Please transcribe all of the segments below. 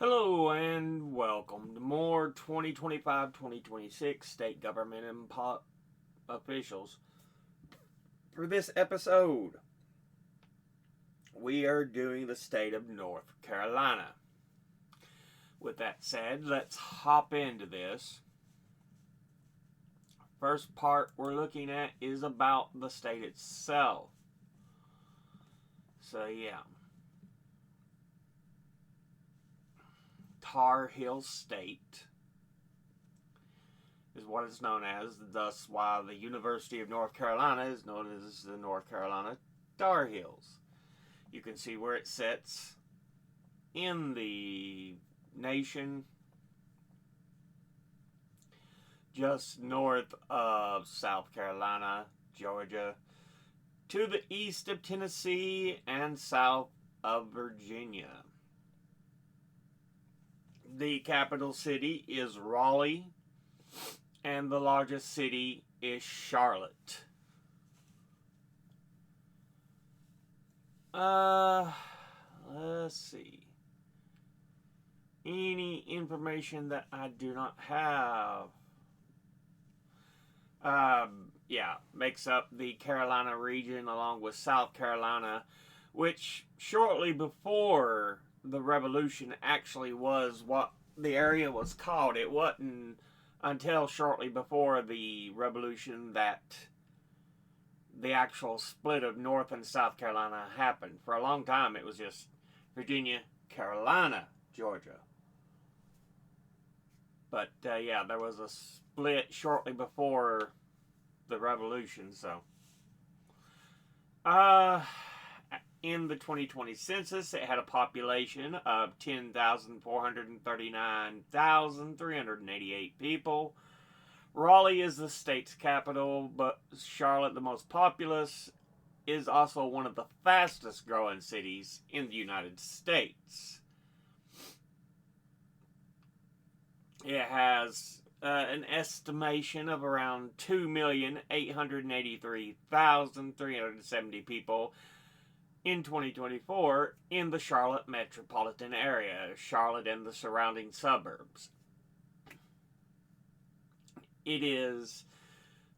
Hello and welcome to more 2025-2026 state government and officials. For this episode, we are doing the state of North Carolina. With that said, let's hop into this. First part we're looking at is about the state itself. So, yeah. Tar Heel State is what it's known as, thus why the University of North Carolina is known as the North Carolina Tar Heels. You can see where it sits in the nation, just north of South Carolina, Georgia, to the east of Tennessee and south of Virginia. The capital city is Raleigh, and the largest city is Charlotte. Let's see. Any information that I do not have. Makes up the Carolina region along with South Carolina, which shortly before the Revolution actually was what the area was called. It wasn't until shortly before the Revolution that the actual split of North and South Carolina happened. For a long time, it was just Virginia, Carolina, Georgia. But there was a split shortly before the Revolution. So, in the 2020 census, it had a population of 10,439,388 people. Raleigh is the state's capital, but Charlotte, the most populous, is also one of the fastest growing cities in the United States. It has an estimation of around 2,883,370 people in 2024 in the Charlotte metropolitan area, Charlotte and the surrounding suburbs. It is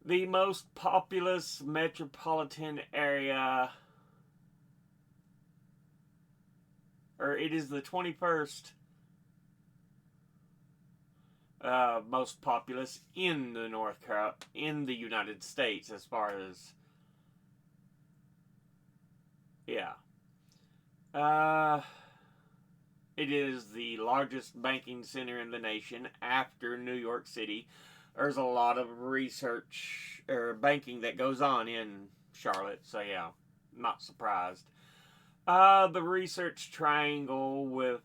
the most populous metropolitan area, or it is the 21st most populous in the in the United States, as far as it is the largest banking center in the nation after New York City. There's a lot of research or banking that goes on in Charlotte, so yeah, not surprised. The research triangle with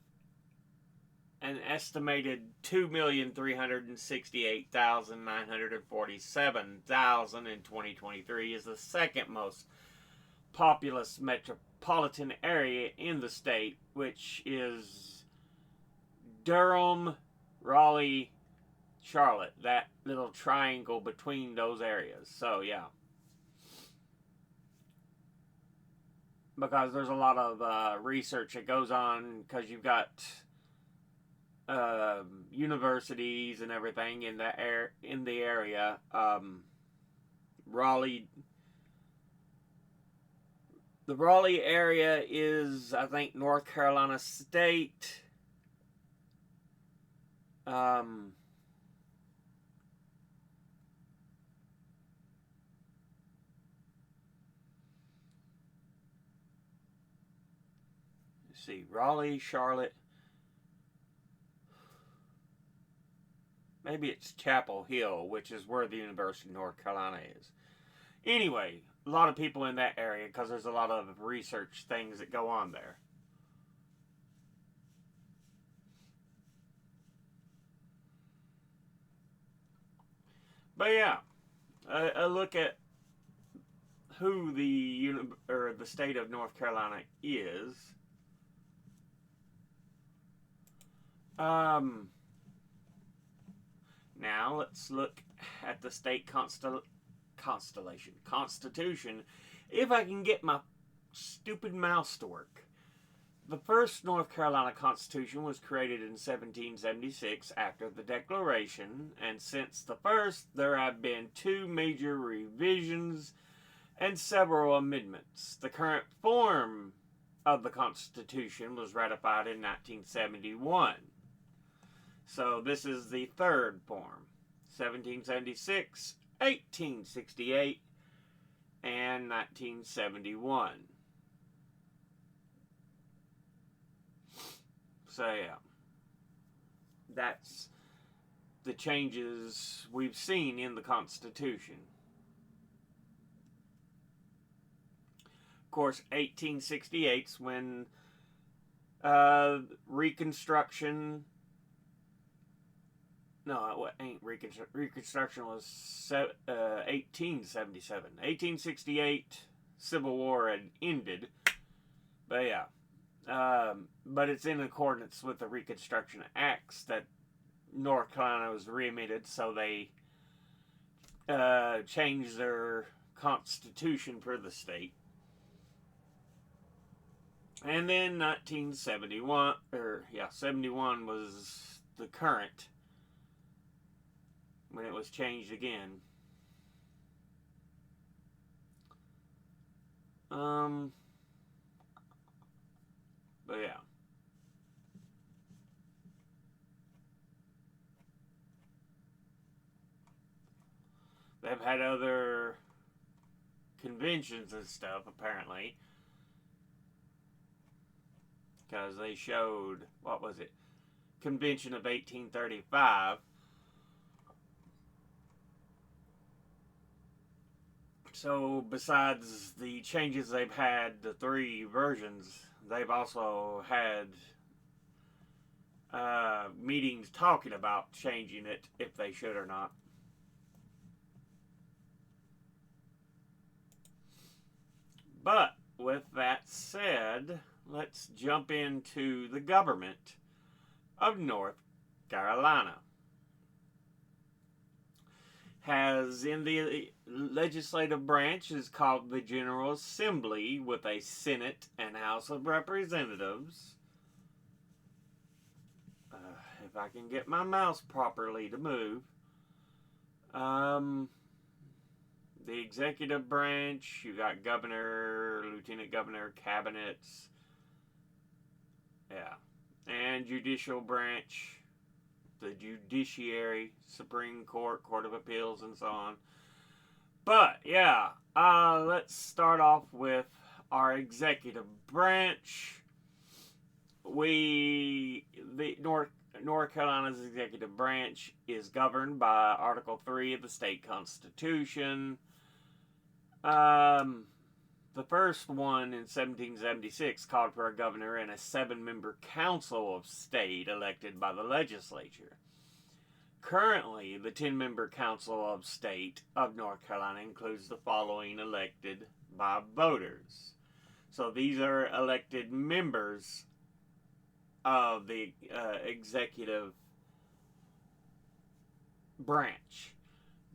an estimated 2,368,947,000 in 2023 is the second most populous metropolitan area in the state, which is Durham, Raleigh, Charlotte, that little triangle between those areas. So, yeah. Because there's a lot of research that goes on, because you've got universities and everything in the area. Raleigh, the Raleigh area is, I think, North Carolina State. Let's see, Raleigh, Charlotte. Maybe it's Chapel Hill, which is where the University of North Carolina is. Anyway, a lot of people in that area because there's a lot of research things that go on there. But yeah, a look at who the state of North Carolina is. Now let's look at the state constitution. If I can get my stupid mouse to work. The first North Carolina Constitution was created in 1776 after the Declaration, and since the first, there have been two major revisions and several amendments. The current form of the Constitution was ratified in 1971. So this is the third form: 1776, 1868, and 1971. So yeah, that's the changes we've seen in the Constitution. Of course, 1868's when Reconstruction. No, it ain't Reconstruction. Reconstruction was 1877. 1868, Civil War had ended. But yeah. But it's in accordance with the Reconstruction Acts that North Carolina was readmitted, so they changed their constitution for the state. And then 1971, 71 was the current, when it was changed again. But yeah. They've had other conventions and stuff, apparently. Because they showed, what was it? Convention of 1835. So, besides the changes they've had, the three versions, they've also had meetings talking about changing it, if they should or not. But with that said, let's jump into the government of North Carolina. Has in the legislative branch is called the General Assembly, with a Senate and House of Representatives. If I can get my mouse properly to move. The executive branch, you got governor, lieutenant governor, cabinets. Yeah. And judicial branch, the judiciary, Supreme Court, Court of Appeals, and so on. But, yeah, let's start off with our executive branch. North Carolina's executive branch is governed by Article 3 of the state constitution. The first one in 1776 called for a governor and a 7-member council of state elected by the legislature. Currently, the 10-member council of state of North Carolina includes the following elected by voters. So these are elected members of the executive branch: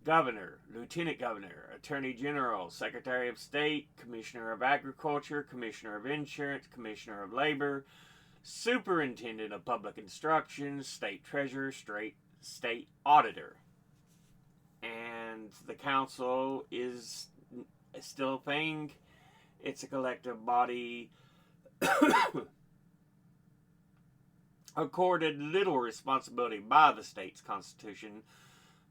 Governor, Lieutenant Governor, Attorney General, Secretary of State, Commissioner of Agriculture, Commissioner of Insurance, Commissioner of Labor, Superintendent of Public Instruction, State Treasurer, State Auditor. And the council is still a thing. It's a collective body accorded little responsibility by the state's constitution,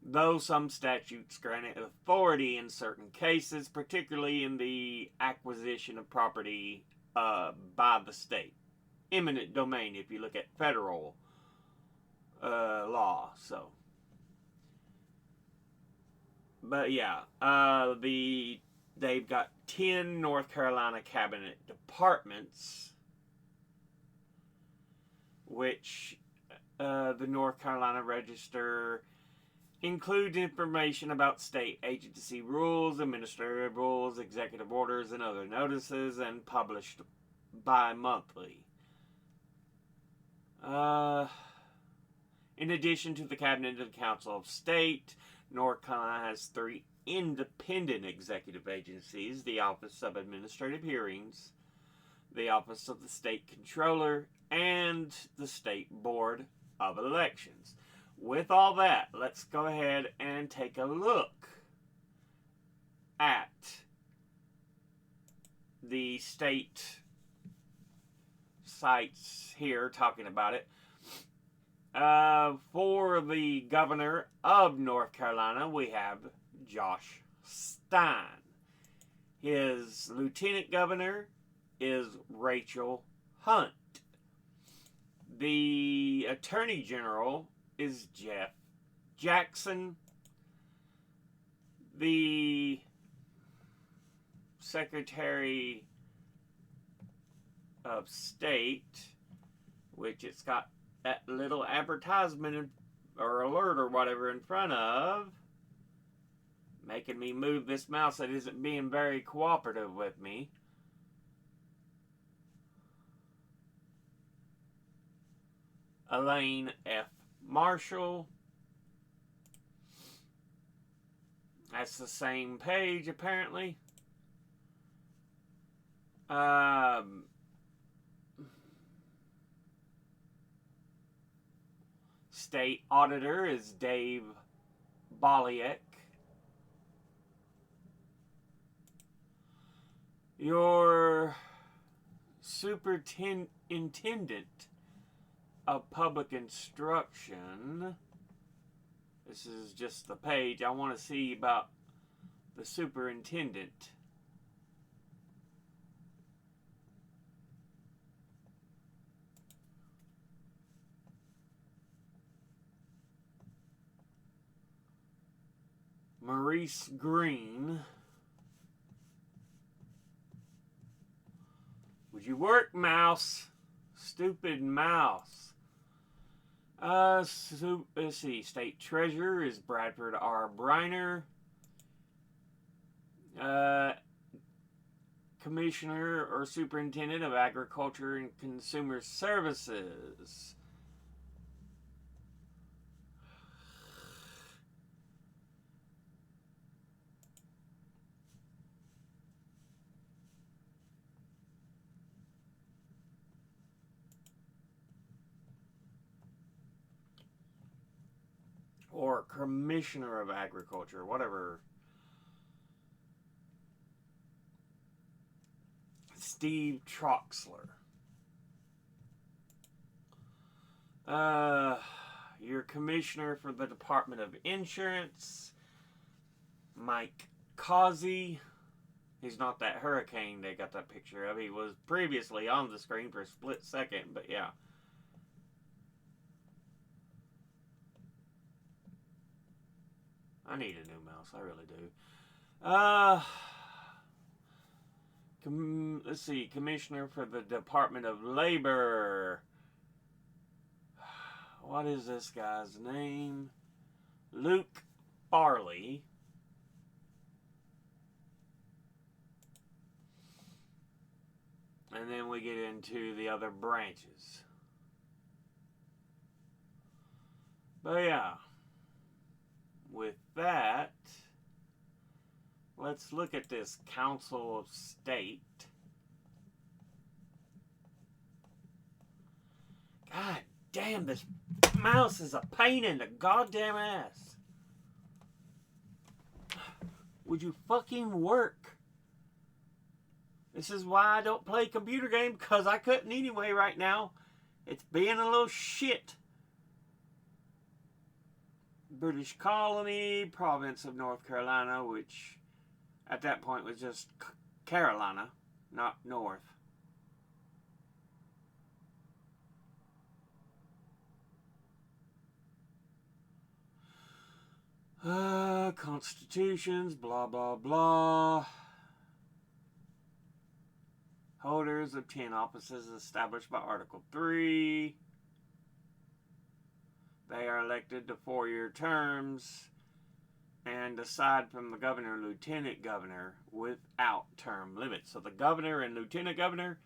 though some statutes grant it authority in certain cases, particularly in the acquisition of property by the state. Eminent domain, if you look at federal law. So, but yeah, they've got 10 North Carolina cabinet departments, which the North Carolina Register includes information about state agency rules, administrative rules, executive orders, and other notices, and published bi-monthly. In addition to the Cabinet and Council of State, North Carolina has 3 independent executive agencies: the Office of Administrative Hearings, the Office of the State Controller, and the State Board of Elections. With all that, let's go ahead and take a look at the state sites here talking about it. For the governor of North Carolina, we have Josh Stein. His lieutenant governor is Rachel Hunt. The attorney general is Jeff Jackson. The secretary of state, which it's got that little advertisement or alert or whatever in front of, making me move this mouse that isn't being very cooperative with me. Elaine F. Marshall. That's the same page, apparently. State auditor is Dave Boliek. Your superintendent of public instruction. This is just the page. I want to see about the superintendent. Maurice Green. Would you work, mouse? Stupid mouse. Let's see. State Treasurer is Bradford R. Briner. Commissioner or Superintendent of Agriculture and Consumer Services. Or Commissioner of Agriculture, whatever. Steve Troxler. Your Commissioner for the Department of Insurance, Mike Causey. He's not that hurricane they got that picture of. He was previously on the screen for a split second, but yeah. I need a new mouse. I really do. Let's see. Commissioner for the Department of Labor. What is this guy's name? Luke Farley. And then we get into the other branches. But yeah. With that, let's look at this Council of State. God damn, this mouse is a pain in the goddamn ass. Would you fucking work? This is why I don't play computer games, because I couldn't anyway right now. It's being a little shit. British Colony, province of North Carolina, which at that point was just Carolina, not North. Constitutions, blah, blah, blah. Holders of 10 offices established by Article 3. They are elected to 4-year terms, and aside from the governor and lieutenant governor, without term limits. So the governor and lieutenant governor,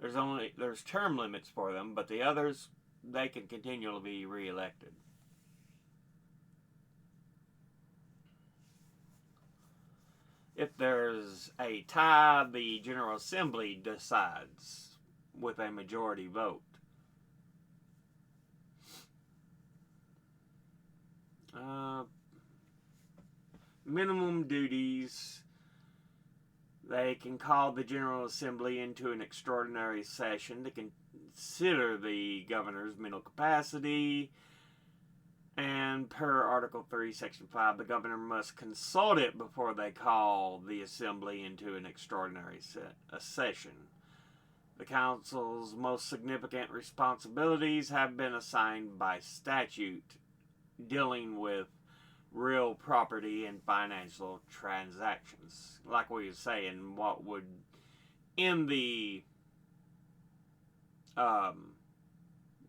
there's term limits for them, but the others, they can continually be reelected. If there's a tie, the General Assembly decides with a majority vote. Uh, Minimum duties. They can call the General Assembly into an extraordinary session to consider the governor's mental capacity. And per Article 3, Section 5, the governor must consult it before they call the assembly into an extraordinary session. The council's most significant responsibilities have been assigned by statute, dealing with real property and financial transactions. Like we were saying, what would, in the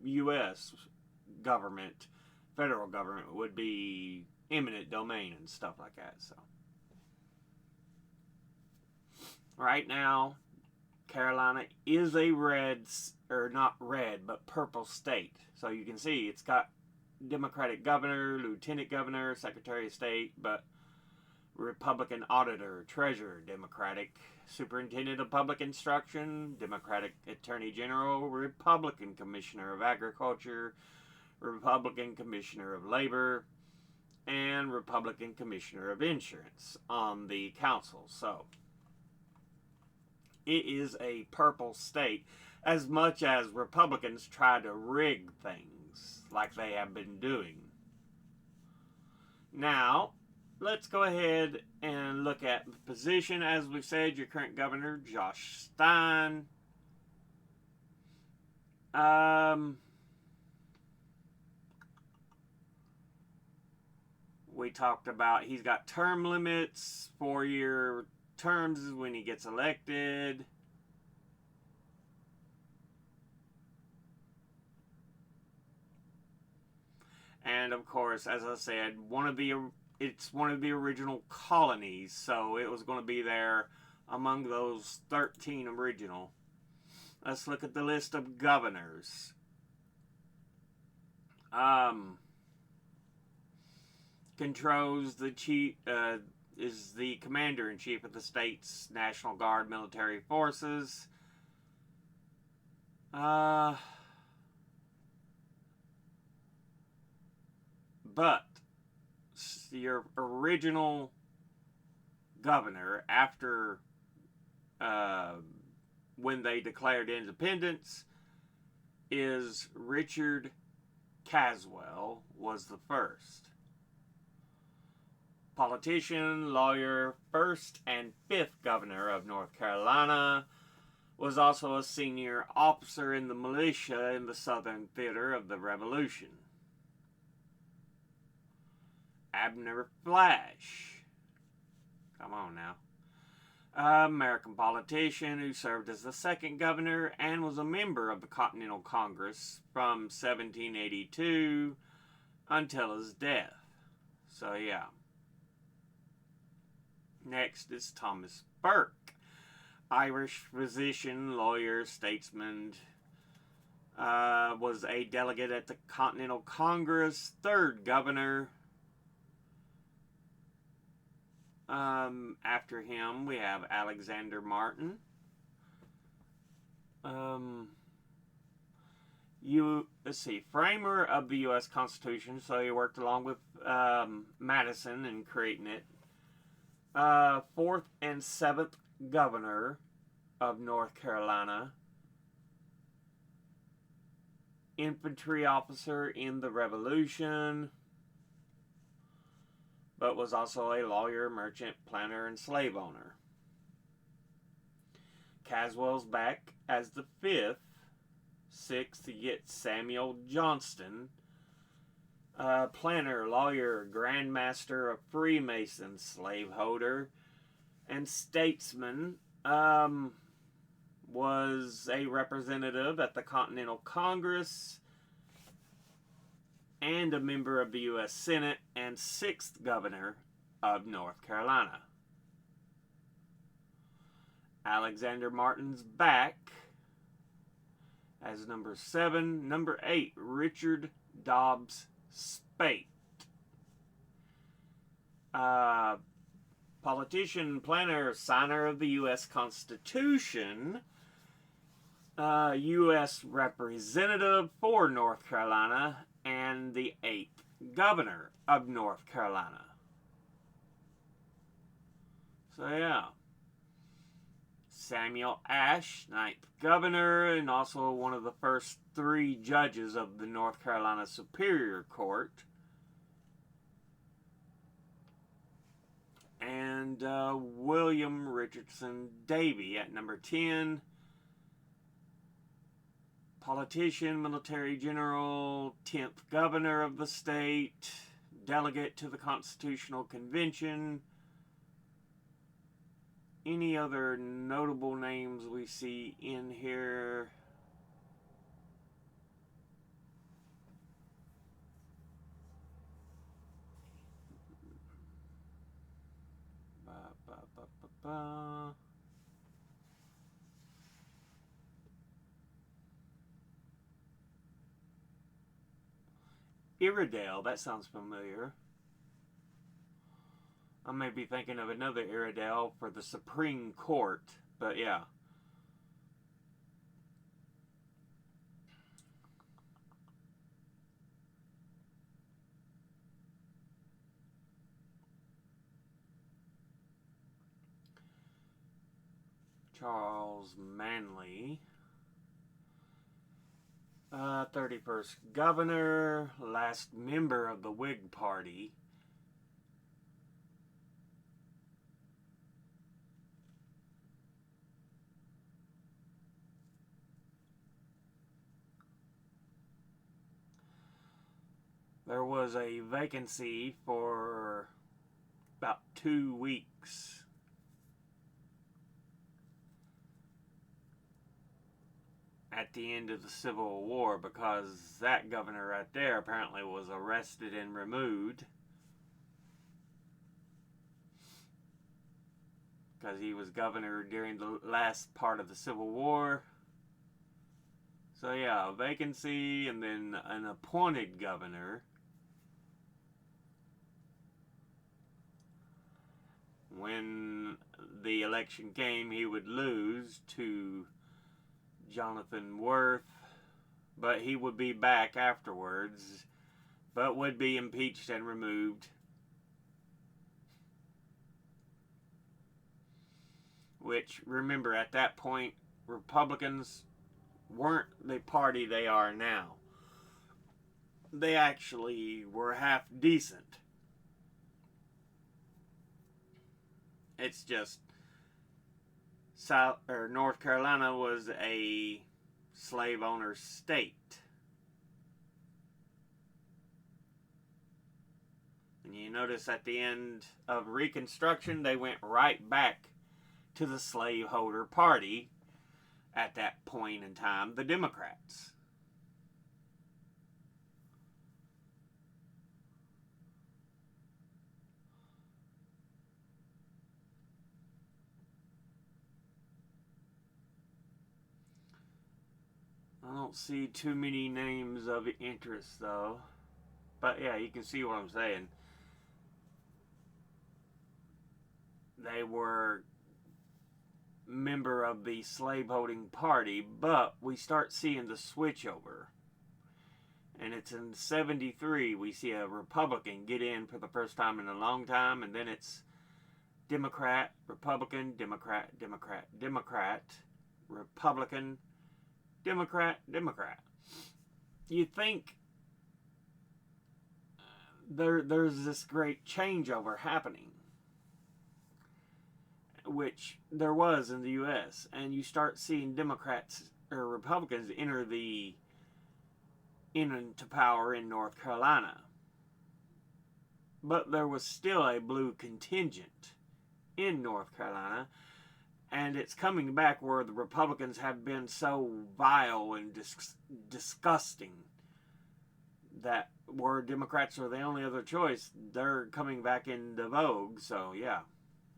U.S. government, federal government, would be eminent domain and stuff like that. So, right now, Carolina is a red, or not red, but purple state. So you can see it's got Democratic governor, lieutenant governor, secretary of state, but Republican auditor, treasurer, Democratic superintendent of public instruction, Democratic attorney general, Republican commissioner of agriculture, Republican commissioner of labor, and Republican commissioner of insurance on the council. So it is a purple state, as much as Republicans try to rig things like they have been doing. Now, let's go ahead and look at the position. As we said, your current governor, Josh Stein. We talked about he's got term limits, 4-year terms is when he gets elected. And of course, as I said, it's one of the original colonies, so it was going to be there among those 13 original. Let's look at the list of governors. Controls the chief, is the commander-in-chief of the state's National Guard military forces. But your original governor, after when they declared independence, is Richard Caswell, was the first. Politician, lawyer, first and fifth governor of North Carolina, was also a senior officer in the militia in the Southern Theater of the Revolution. Abner Flash. Come on now. American politician who served as the second governor and was a member of the Continental Congress from 1782 until his death. So, yeah. Next is Thomas Burke. Irish physician, lawyer, statesman, was a delegate at the Continental Congress, third governor. After him, we have Alexander Martin. Let's see, framer of the U.S. Constitution, so he worked along with Madison in creating it. Fourth and seventh governor of North Carolina. Infantry officer in the Revolution, but was also a lawyer, merchant, planter, and slave owner. Caswell's back as the fifth. Sixth, you get Samuel Johnston, planter, lawyer, grandmaster of Freemason, slaveholder, and statesman. Was a representative at the Continental Congress and a member of the U.S. Senate and sixth governor of North Carolina. Alexander Martin's back as number 7. Number 8, Richard Dobbs Speight. politician, planner, signer of the U.S. Constitution, U.S. Representative for North Carolina, and the 8th Governor of North Carolina. So, yeah. Samuel Ashe, 9th Governor, and also one of the first 3 judges of the North Carolina Superior Court. And William Richardson Davie at number 10. Politician, military general, 10th Governor of the state, delegate to the Constitutional Convention. Any other notable names we see in here? Iredell, that sounds familiar. I may be thinking of another Iredell for the Supreme Court, but yeah. Charles Manley, 31st Governor, last member of the Whig Party. There was a vacancy for about 2 weeks at the end of the Civil War because that governor right there apparently was arrested and removed because he was governor during the last part of the Civil War. So yeah, a vacancy and then an appointed governor. When the election came, he would lose to Jonathan Worth, but he would be back afterwards, but would be impeached and removed. Which, remember, at that point, Republicans weren't the party they are now. They actually were half decent. It's just North Carolina was a slave owner state. And you notice at the end of Reconstruction, they went right back to the slaveholder party at that point in time, the Democrats. I don't see too many names of interest though. But yeah, you can see what I'm saying. They were member of the slaveholding party, but we start seeing the switchover. And it's in 73 we see a Republican get in for the first time in a long time, and then it's Democrat, Republican, Democrat, Democrat, Democrat, Republican, Democrat, Democrat. You think there's this great changeover happening, which there was in the U.S., and you start seeing Democrats or Republicans into power in North Carolina. But there was still a blue contingent in North Carolina, and it's coming back where the Republicans have been so vile and disgusting that where Democrats are the only other choice, they're coming back into vogue. So yeah.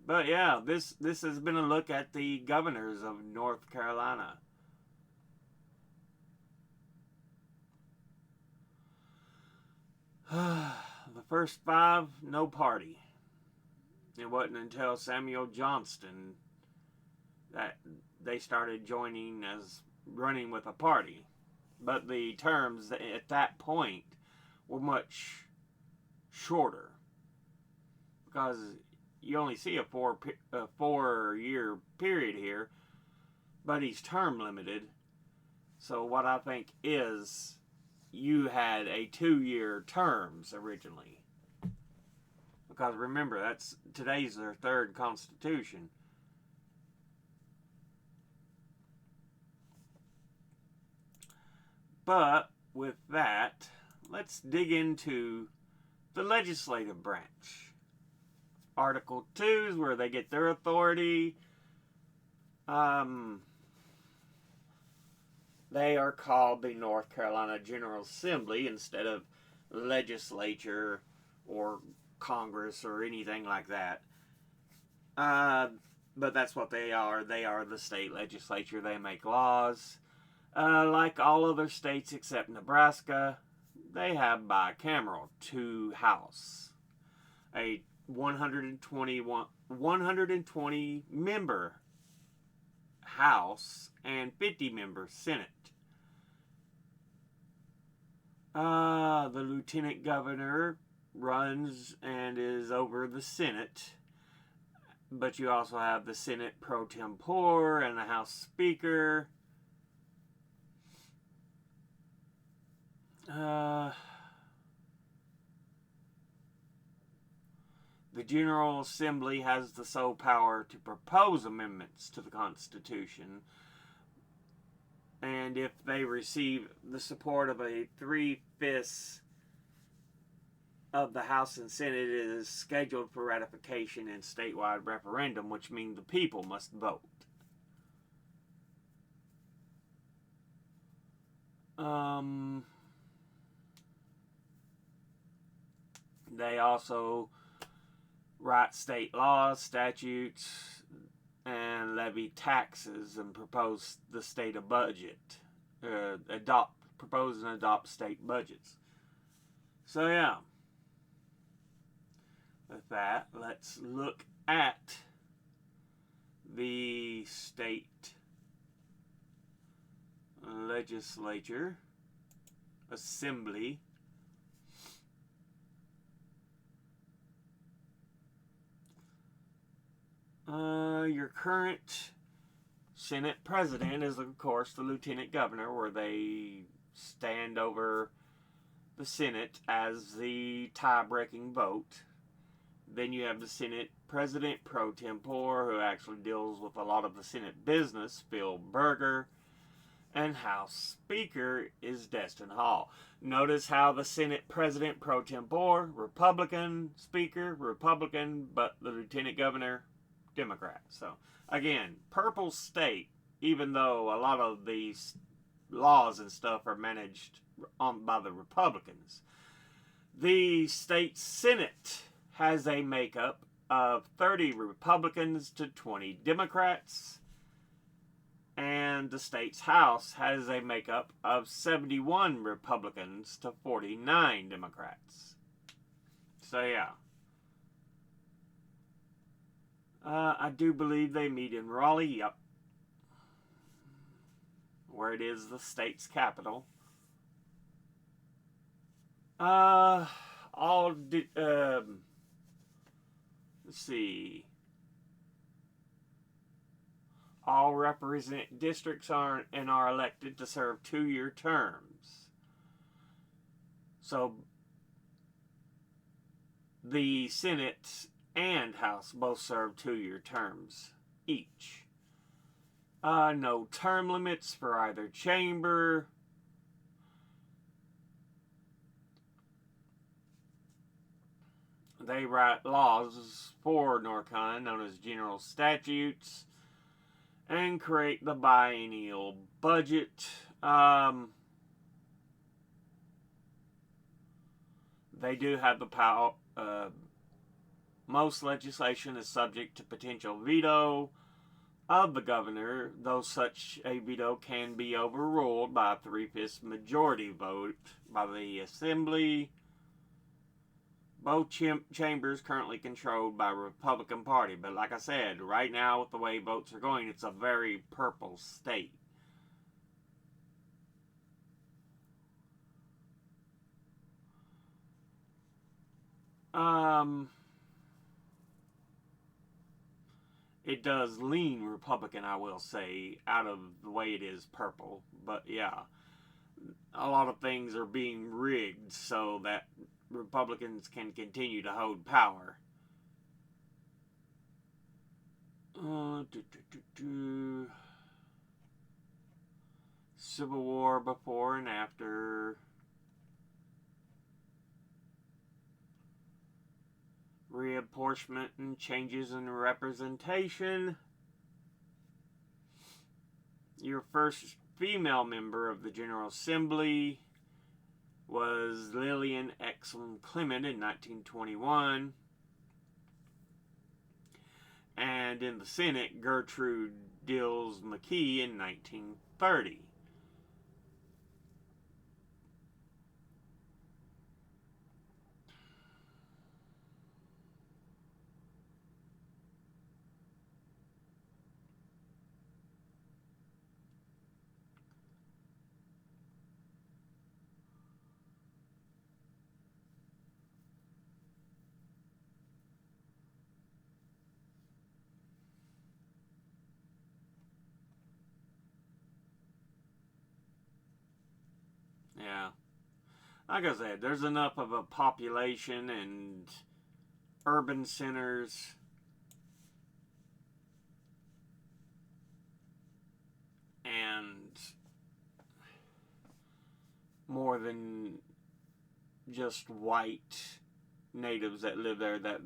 But yeah, this has been a look at the governors of North Carolina. The first 5, no party. It wasn't until Samuel Johnston that they started joining as running with a party. But the terms at that point were much shorter because you only see a 4 year period here, but he's term limited. So what I think is you had a 2-year terms originally. Because remember, today's their third constitution. But with that, let's dig into the legislative branch. Article 2 is where they get their authority. They are called the North Carolina General Assembly instead of legislature or Congress or anything like that. But that's what they are. They are the state legislature. They make laws. Like all other states except Nebraska, they have bicameral, 2 House, a 120 member House and 50 member Senate. The lieutenant governor runs and is over the Senate, but you also have the Senate pro tempore and the House Speaker. The General Assembly has the sole power to propose amendments to the Constitution, and if they receive the support of a 3/5 of the House and Senate, it is scheduled for ratification in statewide referendum, which means the people must vote. They also write state laws, statutes, and levy taxes and propose the state of budget. Propose and adopt state budgets. So yeah. With that, let's look at the state legislature, assembly. Your current Senate president is, of course, the lieutenant governor, where they stand over the Senate as the tie-breaking vote. Then you have the Senate president pro tempore, who actually deals with a lot of the Senate business, Phil Berger. And House Speaker is Destin Hall. Notice how the Senate president pro tempore, Republican, Speaker, Republican, but the lieutenant governor, Democrat. So, again, purple state, even though a lot of these laws and stuff are managed by the Republicans. The state Senate has a makeup of 30 Republicans to 20 Democrats. And the state's House has a makeup of 71 Republicans to 49 Democrats. So, yeah. I do believe they meet in Raleigh, yep. Where it is the state's capital. Let's see. All represent districts are elected to serve 2-year terms. So the Senate and House both serve 2-year terms each. No term limits for either chamber. They write laws for North Carolina known as general statutes and create the biennial budget. They do have the power. Most legislation is subject to potential veto of the governor, though such a veto can be overruled by a 3/5 majority vote by the assembly. Both chambers currently controlled by Republican Party, but like I said, right now with the way votes are going, it's a very purple state. Um, it does lean Republican, I will say, out of the way it is purple. But yeah, a lot of things are being rigged so that Republicans can continue to hold power. Civil War before and after. Reapportionment and changes in representation. Your first female member of the General Assembly was Lillian Exum Clement in 1921. And in the Senate, Gertrude Dills McKee in 1930. Yeah. Like I said, there's enough of a population and urban centers and more than just white natives that live there that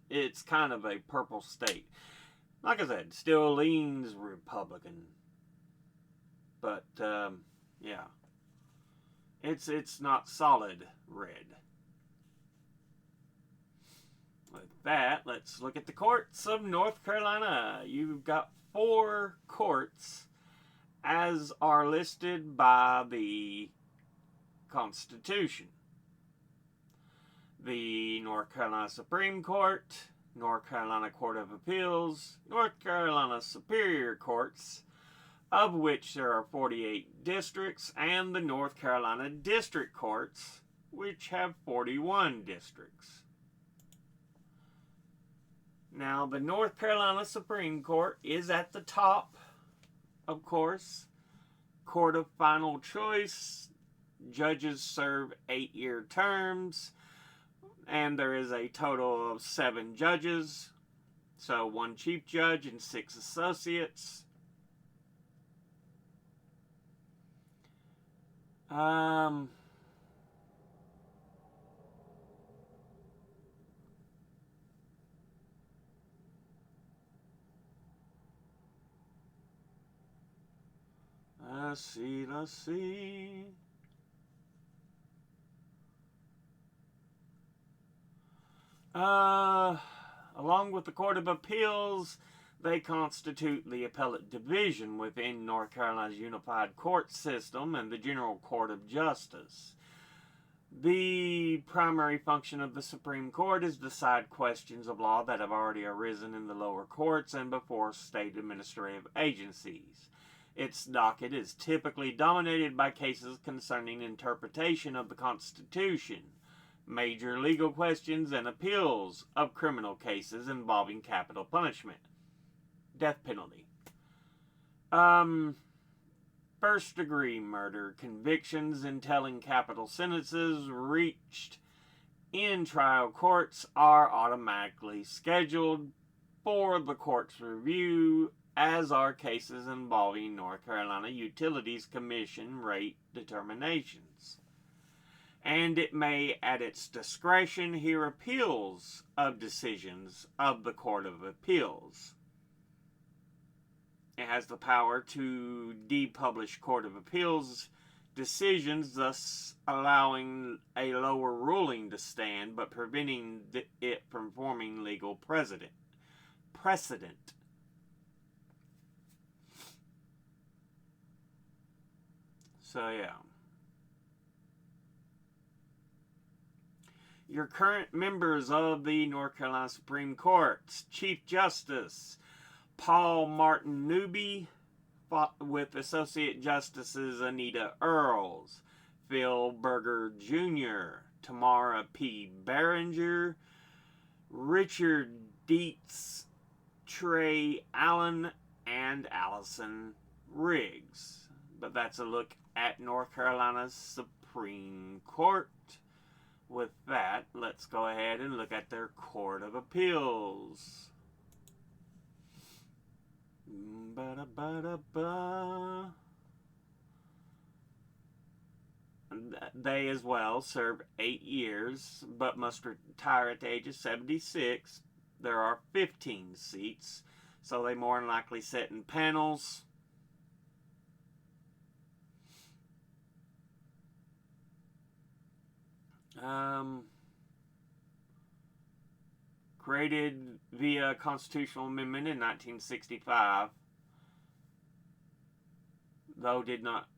it's kind of a purple state. Like I said, still leans Republican, but yeah, it's not solid red. With that, let's look at the courts of North Carolina. You've got 4 courts as are listed by the Constitution: the North Carolina Supreme Court, North Carolina Court of Appeals, North Carolina Superior Courts, of which there are 48 districts, and the North Carolina District Courts, which have 41 districts. Now, the North Carolina Supreme Court is at the top, of course. Court of final choice. Judges serve 8-year terms, and there is a total of 7 judges. So 1 chief judge and 6 associates. Let's see. Along with the Court of Appeals, they constitute the appellate division within North Carolina's unified court system and the General Court of Justice. The primary function of the Supreme Court is to decide questions of law that have already arisen in the lower courts and before state administrative agencies. Its docket is typically dominated by cases concerning interpretation of the Constitution, major legal questions, and appeals of criminal cases involving capital punishment, death penalty. First degree murder convictions entailing capital sentences reached in trial courts are automatically scheduled for the court's review, as are cases involving North Carolina Utilities Commission rate determinations. And it may, at its discretion, hear appeals of decisions of the Court of Appeals. It has the power to depublish Court of Appeals decisions, thus allowing a lower ruling to stand, but preventing it from forming legal precedent. So, yeah. Your current members of the North Carolina Supreme Court: Chief Justice Paul Martin Newby, with Associate Justices Anita Earls, Phil Berger Jr., Tamara P. Behringer, Richard Dietz, Trey Allen, and Allison Riggs. But that's a look at North Carolina's Supreme Court. With that, let's go ahead and look at their Court of Appeals. They as well serve 8 years, but must retire at the age of 76. There are 15 seats, so they more than likely sit in panels. Created via constitutional amendment in 1965, though did not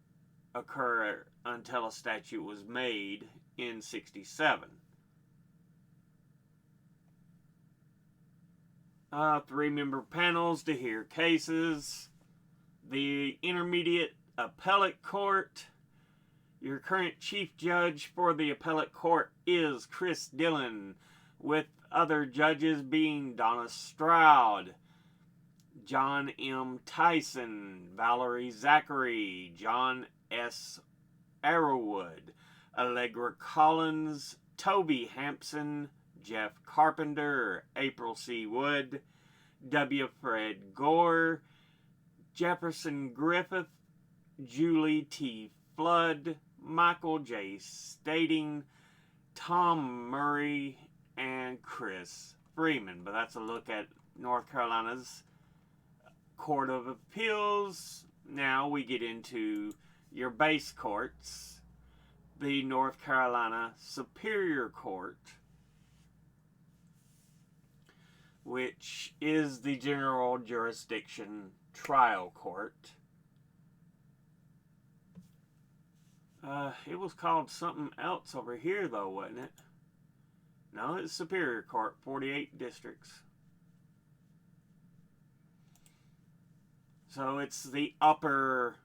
occur until a statute was made in 67. 3-member panels to hear cases. The Intermediate Appellate Court. Your current Chief Judge for the Appellate Court is Chris Dillon, with other judges being Donna Stroud, John M. Tyson, Valerie Zachary, John S. Arrowwood, Allegra Collins, Toby Hampson, Jeff Carpenter, April C. Wood, W. Fred Gore, Jefferson Griffith, Julie T. Flood, Michael J. Stating, Tom Murray, and Chris Freeman. But that's a look at North Carolina's Court of Appeals. Now we get into your base courts. The North Carolina Superior Court, which is the general jurisdiction trial court. It was called something else over here, though, wasn't it? No, it's Superior Court, 48 districts. So it's the upper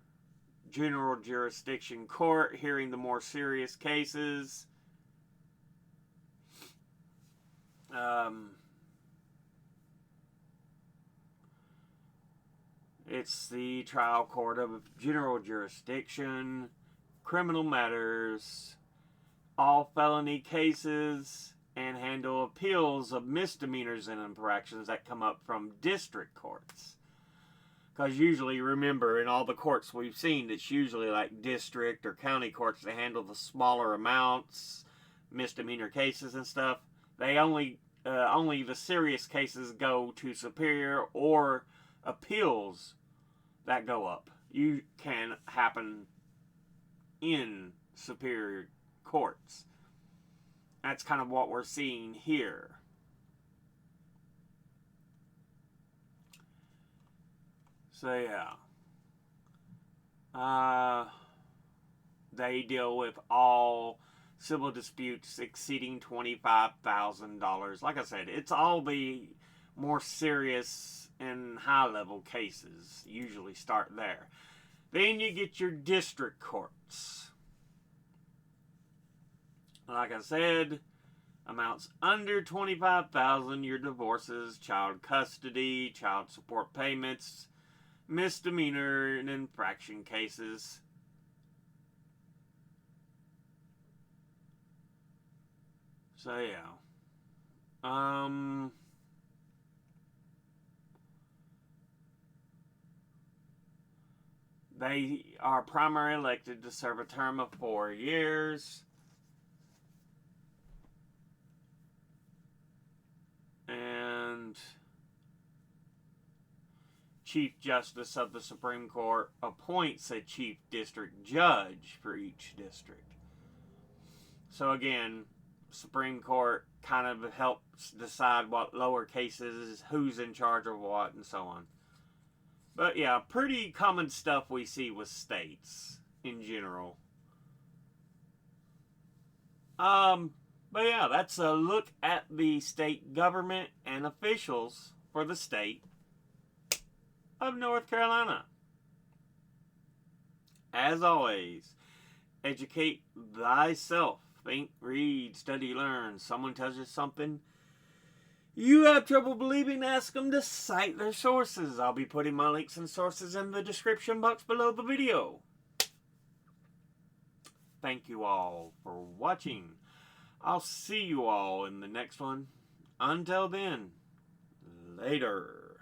general jurisdiction court, hearing the more serious cases. It's the trial court of general jurisdiction, criminal matters, all felony cases, and handle appeals of misdemeanors and infractions that come up from district courts. Because usually, remember, in all the courts we've seen, it's usually like district or county courts that handle the smaller amounts, misdemeanor cases and stuff. They only the serious cases go to Superior, or appeals that go up. You can happen in Superior courts. That's kind of what we're seeing here. So yeah, they deal with all civil disputes exceeding $25,000. Like I said, it's all the more serious and high-level cases usually start there. Then you get your district courts. Like I said, amounts under $25,000, your divorces, child custody, child support payments, misdemeanor and infraction cases. So yeah. They are primarily elected to serve a term of 4 years. And Chief Justice of the Supreme Court appoints a Chief District Judge for each district. So again, Supreme Court kind of helps decide what lower cases, who's in charge of what, and so on. But yeah, pretty common stuff we see with states in general. But But yeah, that's a look at the state government and officials for the state of North Carolina. As always, educate thyself. Think, read, study, learn. Someone tells you something you have trouble believing, ask them to cite their sources. I'll be putting my links and sources in the description box below the video. Thank you all for watching. I'll see you all in the next one. Until then, later.